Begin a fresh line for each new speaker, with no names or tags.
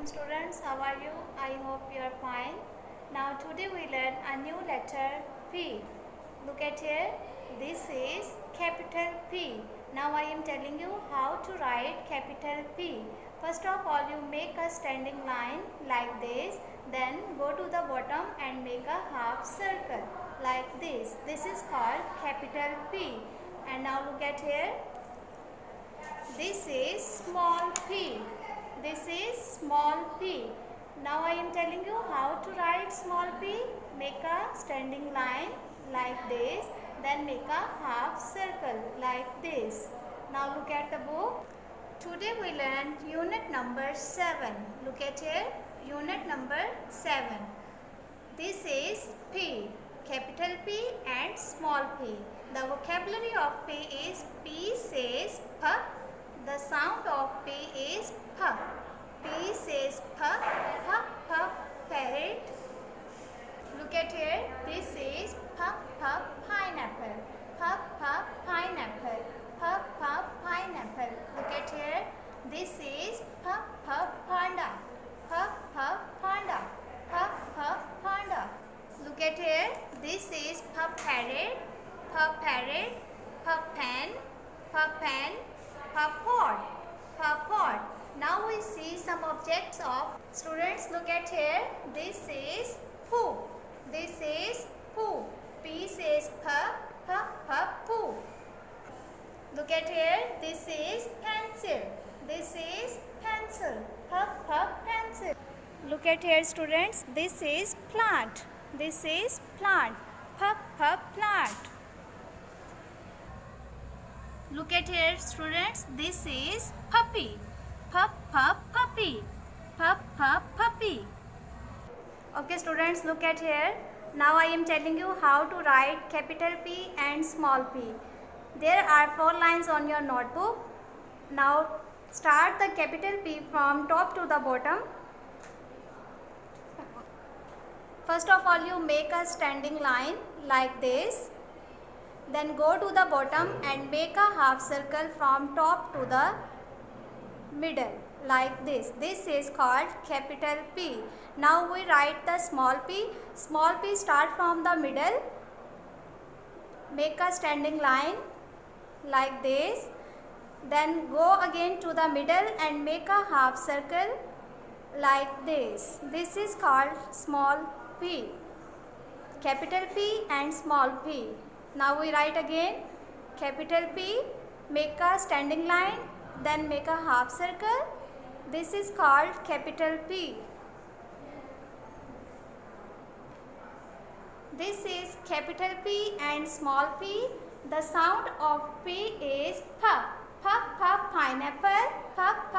students, how are you? I hope you are fine. Now today we learn a new letter P. Look at here. This is capital P. Now I am telling you how to write capital P. First of all, you make a standing line like this. Then go to the bottom and make a half circle like this. This is called capital P. And now look at here. This is small p. This is small p. Now I am telling you how to write small p. Make a standing line like this. Then make a half circle like this. Now look at the book. Today we learned unit number 7. Look at here. Unit number 7. This is P. Capital P and small p. The vocabulary of P is P says P. The sound of P is P. P says P. P, P, parrot. Look at here. This is P, P, pineapple. P, P, pineapple. P, P, pineapple. Look at here. This is P, P, panda. P, P, panda. P, P, panda. Look at here. This is P, parrot. P, parrot. P, pen. P, pen. Pot. Pot. Now we see some objects of students. Look at here. This is poo. This is poo. P says P. P. P. Poo. Look at here. This is pencil. This is pencil. P. P. Pencil. Look at here, students. This is plant. This is plant. P. P. Plant. Look at here, students. This is puppy. Pup, pup, puppy. Pup, pup, puppy. Okay, students, look at here. Now I am telling you how to write capital P and small p. There are 4 lines on your notebook. Now start the capital P from top to the bottom. First of all, you make a standing line like this. Then go to the bottom and make a half circle from top to the middle like this. This is called capital P. Now we write the small p. Small p start from the middle. Make a standing line like this. Then go again to the middle and make a half circle like this. This is called small p. Capital P and small p. Now we write again capital P, make a standing line, then make a half circle. This is called capital P. This is capital P and small p. The sound of P is P. P, P, pineapple. P, P,